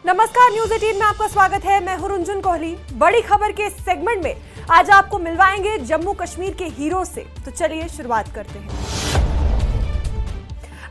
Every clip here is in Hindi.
नमस्कार, न्यूज 18 में आपका स्वागत है। मैं हूं रुंजुन कोहली। बड़ी खबर के इस सेगमेंट में आज आपको मिलवाएंगे जम्मू कश्मीर के हीरो से। तो चलिए शुरुआत करते हैं।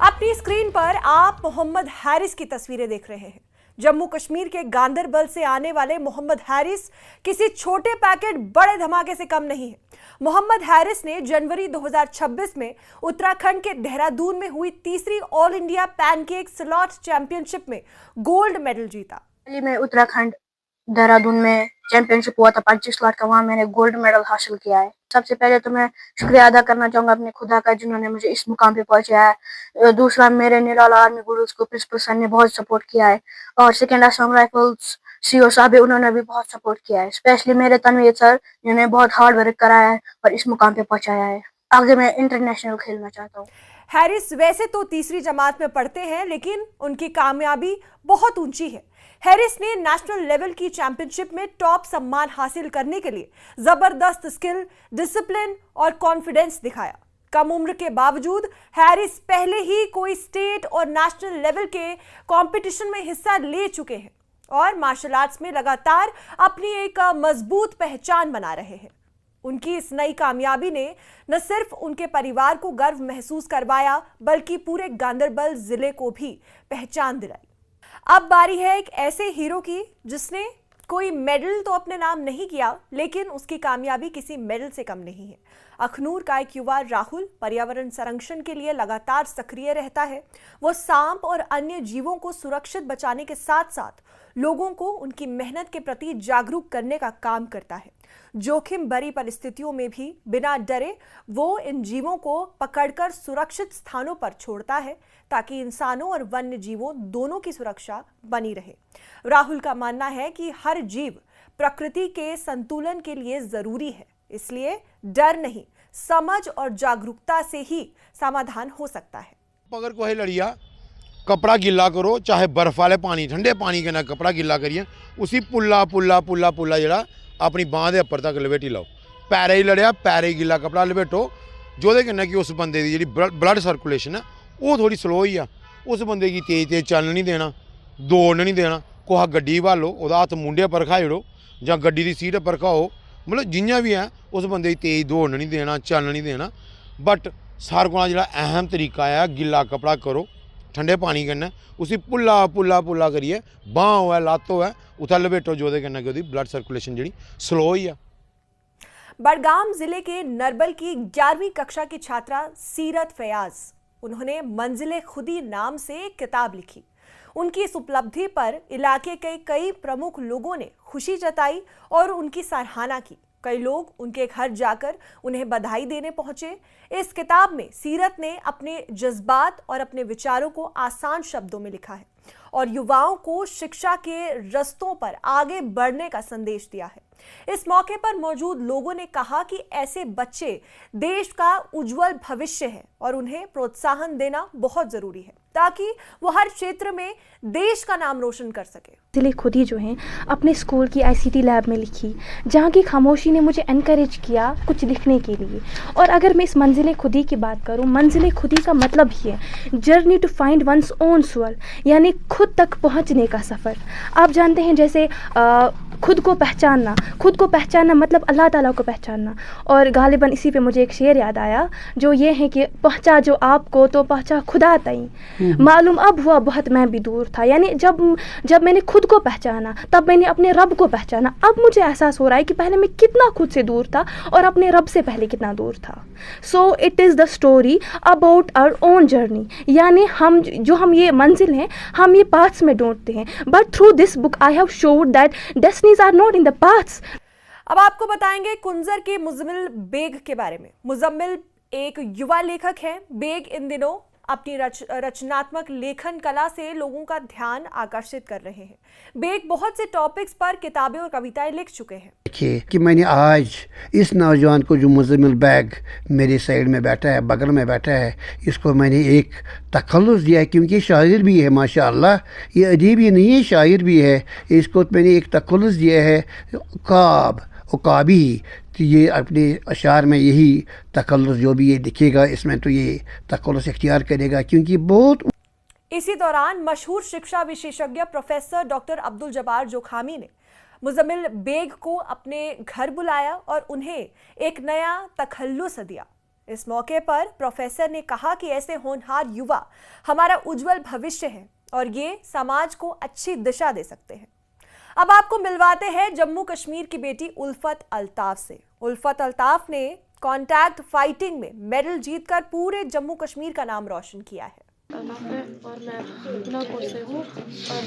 अपनी स्क्रीन पर आप मोहम्मद हारिस की तस्वीरें देख रहे हैं। जम्मू कश्मीर के गांदरबल से आने वाले मोहम्मद हारिस किसी छोटे पैकेट बड़े धमाके से कम नहीं है। मोहम्मद हारिस ने जनवरी 2026 में उत्तराखंड के देहरादून में हुई तीसरी all India pancake slot championship में गोल्ड मेडल जीता। में उत्तराखंड देहरादून में चैंपियनशिप हुआ था 25 लाख का, वहाँ मैंने गोल्ड मेडल हासिल किया है। सबसे पहले तो मैं शुक्रिया अदा करना चाहूंगा अपने खुदा का, जिन्होंने मुझे इस मुकाम पे पहुंचाया है। दूसरा, मेरे निराला आर्मी गुरुज को प्रिंसिपल सर ने बहुत सपोर्ट किया है, और सेकेंड असम राइफल्स सीओ साहब उन्होंने भी बहुत सपोर्ट किया है। स्पेशली मेरे तनवीर सर, जिन्होंने बहुत हार्ड वर्क कराया है और इस मुकाम पे पहुंचाया है। आगे मैं इंटरनेशनल खेलना चाहता हूँ। हारिस वैसे तो तीसरी जमात में पढ़ते हैं, लेकिन उनकी कामयाबी बहुत ऊंची है। हारिस ने नेशनल लेवल की चैंपियनशिप में टॉप सम्मान हासिल करने के लिए जबरदस्त स्किल, डिसिप्लिन और कॉन्फिडेंस दिखाया। कम उम्र के बावजूद हारिस पहले ही कोई स्टेट और नेशनल लेवल के कंपटीशन में हिस्सा ले चुके हैं और मार्शल आर्ट्स में लगातार अपनी एक मजबूत पहचान बना रहे हैं। उनकी इस नई कामयाबी ने न सिर्फ उनके परिवार को गर्व महसूस करवाया, बल्कि पूरे गांदरबल जिले को भी पहचान दिलाई। अब बारी है एक ऐसे हीरो की जिसने कोई मेडल तो अपने नाम नहीं किया, लेकिन उसकी कामयाबी किसी मेडल से कम नहीं है। अखनूर का एक युवा राहुल पर्यावरण संरक्षण के लिए लगातार सक्रिय रहता है। वो सांप और अन्य जीवों को सुरक्षित बचाने के साथ साथ लोगों को उनकी मेहनत के प्रति जागरूक करने का काम करता है। जोखिम भरी परिस्थितियों में भी बिना डरे वो इन जीवों को पकड़कर सुरक्षित स्थानों पर छोड़ता है, ताकि इंसानों और वन्य जीवों दोनों की सुरक्षा बनी रहे। राहुल का मानना है कि हर जीव प्रकृति के संतुलन के लिए जरूरी है, इसलिए डर नहीं, समझ और जागरूकता से ही समाधान हो सकता है। अगर कोई लड़िया कपड़ा गिल्ला करो, चाहे बर्फ वाले पानी, ठंडे पानी के ना कपड़ा गिल्ला करिए, उसी पुल्ला पुल्ला पुल्ला पुल्ला जरा अपनी बांह के उपर तक लपेटी लाओ। पैरे ही लड़िया, पैरे ही गिल्ला कपड़ा लपेटो, जोदे कन्नै कि उस बंदे की जी ब्लड सर्कुलेशन है वो थोड़ी स्लो ही आ। उस बंदे की तेज तेज चल नहीं देना, दौड़ नहीं देना। कुछ गड्डी भालो, वह हत्थ मुंडे पर खाई ओड़ो, या गड्डी की सीट पर खाओ, मतलब जियां भी है उस बंदे की तेज दौड़ नहीं देना, चल नहीं देना। बट सारे कोला जो अहम तरीका है, गिल्ला कपड़ा करो ठंडे पानी कन्नै, उसी पुल्ला पुल्ला पुल्ला करिए बांह होए लत्त होए उत्थै लपेटो, जोदे कन्नै कि ओहदी ब्लड सर्कुलेशन जी स्लो ही आ। बड़गाम जिले के नरबल की 11वीं कक्षा की छात्रा सीरत फयाज, उन्होंने मंजिले खुदी नाम से एक किताब लिखी। उनकी इस उपलब्धि पर इलाके के कई प्रमुख लोगों ने खुशी जताई और उनकी सराहना की। कई लोग उनके घर जाकर उन्हें बधाई देने पहुंचे। इस किताब में सीरत ने अपने जज्बात और अपने विचारों को आसान शब्दों में लिखा है और युवाओं को शिक्षा के रस्तों पर आगे बढ़ने का संदेश दिया है। इस मौके पर मौजूद लोगों ने कहा कि ऐसे बच्चे देश का उज्जवल भविष्य है और उन्हें प्रोत्साहन देना बहुत जरूरी है, ताकि वो हर क्षेत्र में देश का नाम रोशन कर सके। मंजिले खुदी जो हैं अपने स्कूल की आईसीटी लैब में लिखी, जहाँ की खामोशी ने मुझे एनकरेज किया कुछ लिखने के लिए। और अगर मैं इस मंजिले खुदी की बात करूँ, मंजिले खुदी का मतलब ही है journey to find one's own soul, यानी खुद तक पहुँचने का सफ़र। आप जानते हैं जैसे खुद को पहचानना मतलब अल्लाह ताला को पहचानना। और गालिबन इसी पे मुझे एक शेर याद आया, जो ये है कि पहुँचा जो आपको तो पहुँचा खुदा तई, मालूम अब हुआ बहुत मैं भी दूर था। यानी जब मैंने खुद को पहचाना, तब मैंने अपने रब को पहचाना। अब मुझे एहसास हो रहा है कि पहले मैं कितना खुद से दूर था और अपने रब से पहले कितना दूर था। So it is the story about our own journey, यानी हम ये मंजिल हैं, हम ये पाथ्स में ढूंढते हैं। But through this book I have showed that destinies are not in the paths. अब आपको बताएंगे कुंजर के मुजम्मिल बेग के बारे में। मुजम्मिल एक युवा लेखक है। बेग इन दिनों अपनी रचनात्मक लेखन कला से लोगों का ध्यान आकर्षित कर रहे हैं। बेग बहुत से टॉपिक्स पर किताबें और कविताएं लिख चुके हैं। देखिए कि मैंने आज इस नौजवान को, जो मुजम्मिल बेग मेरे साइड में बैठा है, बगल में बैठा है, इसको मैंने एक तखल्लुस दिया है, क्योंकि शायर भी है माशाअल्लाह, ये अदीब ही नहीं है, शायर भी है। इसको मैंने एक तखल्लुस दिया है उकाबी। तो ये अपने अशार में यही तखल्लुस जो भी ये दिखेगा इसमें, तो ये तखल्लुस इख्तियार करेगा, क्योंकि बहुत इसी दौरान मशहूर शिक्षा विशेषज्ञ प्रोफेसर डॉक्टर अब्दुल जब्बार जोखामी ने मुजम्मिल बेग को अपने घर बुलाया और उन्हें एक नया तखल्लुस दिया। इस मौके पर प्रोफेसर ने कहा कि ऐसे होनहार युवा हमारा उज्जवल भविष्य है और ये समाज को अच्छी दिशा दे सकते हैं। अब आपको मिलवाते हैं जम्मू कश्मीर की बेटी उल्फत अल्ताफ से। उल्फत अल्ताफ ने कॉन्टैक्ट फाइटिंग में मेडल जीतकर पूरे जम्मू कश्मीर का नाम रोशन किया है। और मैं नागौर से हूँ और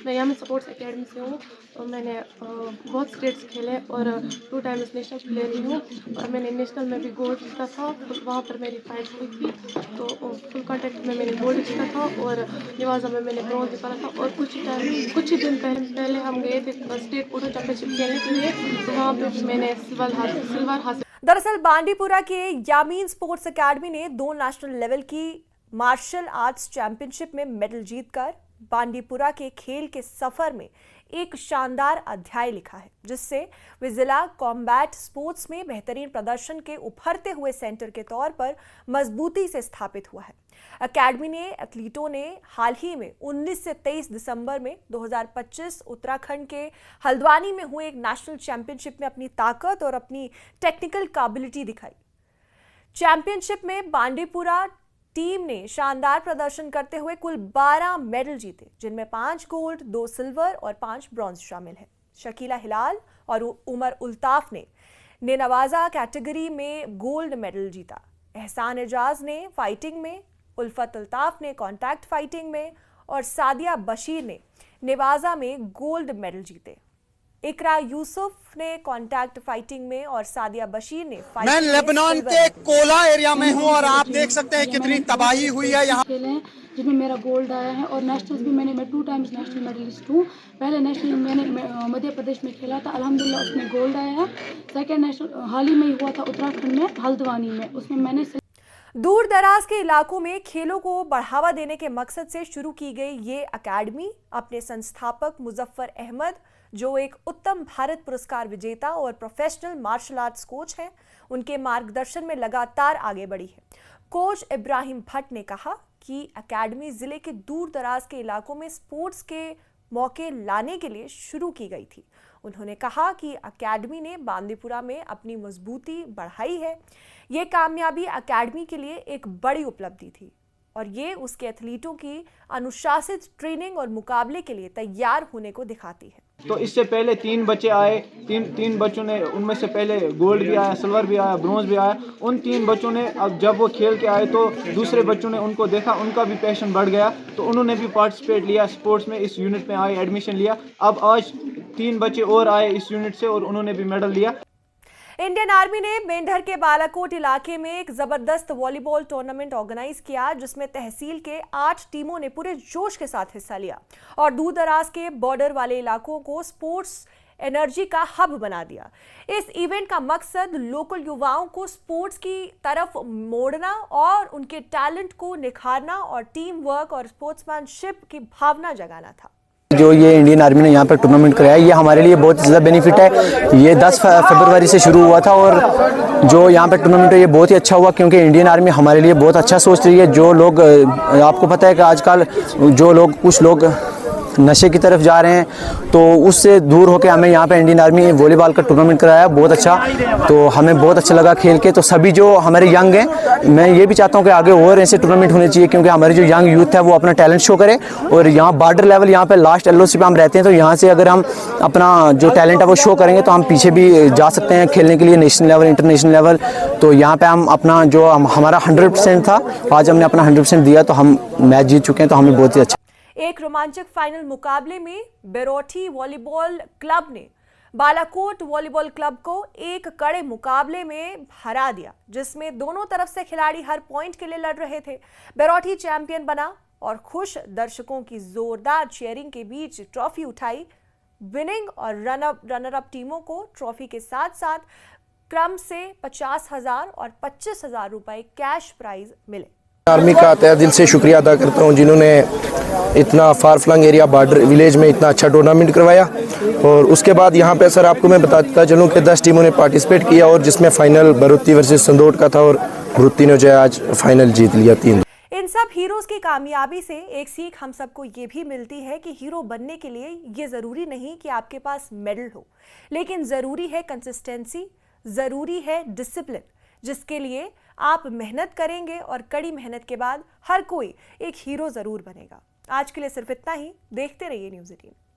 मैं यहाँ स्पोर्ट्स एकेडमी से हूँ और मैंने बहुत स्टेट्स खेले और 2 टाइम्स नेशनल प्लेयर भी हूँ और मैंने नेशनल में भी गोल्ड जीता था। वहाँ पर मेरी फाइट हुई थी तो फुल कॉन्टैक्ट में मैंने गोल्ड जीता था और निवाजा में मैंने ब्रॉन्ज जीता था। और कुछ ही दिन पहले हम गए थे स्टेट पोलो चैंपियनशिप खेलने के लिए, तो वहाँ पर मैंने सिल्वर हासिल। दरअसल बांडीपुरा के यामीन स्पोर्ट्स एकेडमी ने 2 नेशनल लेवल की मार्शल आर्ट्स चैंपियनशिप में मेडल जीतकर बांडीपुरा के खेल के सफर में एक शानदार अध्याय लिखा है, जिससे वे जिला कॉम्बैट स्पोर्ट्स में बेहतरीन प्रदर्शन के उभरते हुए सेंटर के तौर पर मजबूती से स्थापित हुआ है। एकेडमी ने एथलीटों ने हाल ही में 19 से 23 दिसंबर में 2025 उत्तराखंड के हल्द्वानी में हुए एक नेशनल चैंपियनशिप में अपनी ताकत और अपनी टेक्निकल काबिलिटी दिखाई। चैंपियनशिप में बांडीपुरा टीम ने शानदार प्रदर्शन करते हुए कुल 12 मेडल जीते, जिनमें 5 गोल्ड, 2 सिल्वर और 5 ब्रॉन्ज शामिल हैं। शकीला हिलाल और उमर उल्ताफ ने नवाजा कैटेगरी में गोल्ड मेडल जीता। एहसान एजाज ने फाइटिंग में, उल्फत अल्ताफ ने कॉन्टैक्ट फाइटिंग में और सादिया बशीर ने नवाजा में गोल्ड मेडल जीते। इकरा यूसुफ ने कॉन्टैक्ट फाइटिंग में और सादिया बशीर ने मैं लेबनान के कोला एरिया में हूं और आप देख सकते हैं कितनी तबाही हुई है यहाँ। खेले हैं जिसमें मेरा गोल्ड आया है और नेशनल्स भी मैं 2 टाइम्स नेशनल मेडलिस्ट हूँ। पहले नेशनल मैंने मध्य प्रदेश में खेला था, अल्हम्दुलिल्लाह उसमें गोल्ड आया है। सेकेंड नेशनल हाल ही में ही हुआ था उत्तराखंड में हल्द्वानी में, उसमें मैंने दूर दराज के इलाकों में खेलों को बढ़ावा देने के मकसद से शुरू की गई ये अकेडमी अपने संस्थापक मुजफ्फर अहमद, जो एक उत्तम भारत पुरस्कार विजेता और प्रोफेशनल मार्शल आर्ट्स कोच हैं, उनके मार्गदर्शन में लगातार आगे बढ़ी है। कोच इब्राहिम भट्ट ने कहा कि अकेडमी जिले के दूर दराज के इलाकों में स्पोर्ट्स के मौके लाने के लिए शुरू की गई थी। उन्होंने कहा कि अकेडमी ने बांदीपुरा में अपनी मजबूती बढ़ाई है। ये कामयाबी अकेडमी के लिए एक बड़ी उपलब्धि थी और ये उसके एथलीटों की अनुशासित ट्रेनिंग और मुकाबले के लिए तैयार होने को दिखाती है। तो इससे पहले 3 बच्चे आए, तीन बच्चों ने, उनमें से पहले गोल्ड भी आया, सिल्वर भी आया, ब्रॉन्ज भी आया। उन 3 बच्चों ने अब जब वो खेल के आए तो दूसरे बच्चों ने उनको देखा, उनका भी पैशन बढ़ गया, तो उन्होंने भी पार्टिसिपेट लिया स्पोर्ट्स में, इस यूनिट में आए, एडमिशन लिया। अब आज 3 बच्चे और आए इस यूनिट से और उन्होंने भी मेडल लिया। इंडियन आर्मी ने मेंढर के बालाकोट इलाके में एक जबरदस्त वॉलीबॉल टूर्नामेंट ऑर्गेनाइज किया, जिसमें तहसील के 8 टीमों ने पूरे जोश के साथ हिस्सा लिया और दूर दराज के बॉर्डर वाले इलाकों को स्पोर्ट्स एनर्जी का हब बना दिया। इस इवेंट का मकसद लोकल युवाओं को स्पोर्ट्स की तरफ मोड़ना और उनके टैलेंट को निखारना और टीम वर्क और स्पोर्ट्समैनशिप की भावना जगाना था। जो ये इंडियन आर्मी ने यहाँ पर टूर्नामेंट कराया, ये हमारे लिए बहुत ज़्यादा बेनिफिट है। ये 10 फरवरी से शुरू हुआ था और जो यहाँ पर टूर्नामेंट है ये बहुत ही अच्छा हुआ, क्योंकि इंडियन आर्मी हमारे लिए बहुत अच्छा सोच रही है। जो लोग, आपको पता है कि आजकल जो लोग, कुछ लोग नशे की तरफ जा रहे हैं, तो उससे दूर होकर हमें यहाँ पे इंडियन आर्मी वॉलीबॉल का टूर्नामेंट कराया, बहुत अच्छा। तो हमें बहुत अच्छा लगा खेल के। तो सभी जो हमारे यंग हैं, मैं ये भी चाहता हूँ कि आगे और ऐसे टूर्नामेंट होने चाहिए, क्योंकि हमारे जो यंग यूथ है वो अपना टैलेंट शो करे। और यहाँ बॉर्डर लेवल, यहाँ पे लास्ट LOC पे हम रहते हैं, तो यहाँ से अगर हम अपना जो टैलेंट है वो शो करेंगे तो हम पीछे भी जा सकते हैं खेलने के लिए, नेशनल लेवल, इंटरनेशनल लेवल। तो यहाँ पे हम अपना जो हमारा 100% था, आज हमने अपना 100% दिया, तो हम मैच जीत चुके हैं, तो हमें बहुत ही अच्छा। एक रोमांचक फाइनल मुकाबले में बेरोठी वॉलीबॉल क्लब ने बालाकोट वॉलीबॉल क्लब को एक कड़े मुकाबले में हरा दिया, जिसमें दोनों तरफ से खिलाड़ी हर पॉइंट के लिए लड़ रहे थे। बेरोठी चैंपियन बना और खुश दर्शकों की जोरदार चीयरिंग के बीच ट्रॉफी उठाई। विनिंग और रनर अप टीमों को ट्रॉफी के साथ साथ क्रम से 50,000 और 25,000 रुपए कैश प्राइज मिले। आर्मी का तहे दिल से शुक्रिया अदा करता हूं, जिन्होंने इतना far flung area border village में इतना अच्छा टूर्नामेंट करवाया। और उसके बाद यहाँ पे सर आपको मैं बताता चलूँ कि 10 टीमों ने पार्टिसिपेट किया और जिसमें फाइनल भरुत्ती वर्सेस संदोट का था और भरुत्ती ने जो है आज फाइनल जीत लिया 3। इन सब हीरोज की कामयाबी से एक सीख हम सबको ये भी मिलती है कि हीरो बनने के लिए ये ज़रूरी नहीं कि आपके पास मेडल हो, लेकिन ज़रूरी है कंसिस्टेंसी, ज़रूरी है डिसिप्लिन, जिसके लिए आप मेहनत करेंगे और कड़ी मेहनत के बाद हर कोई एक हीरो ज़रूर बनेगा। आज के लिए सिर्फ इतना ही। देखते रहिए न्यूज़ 18।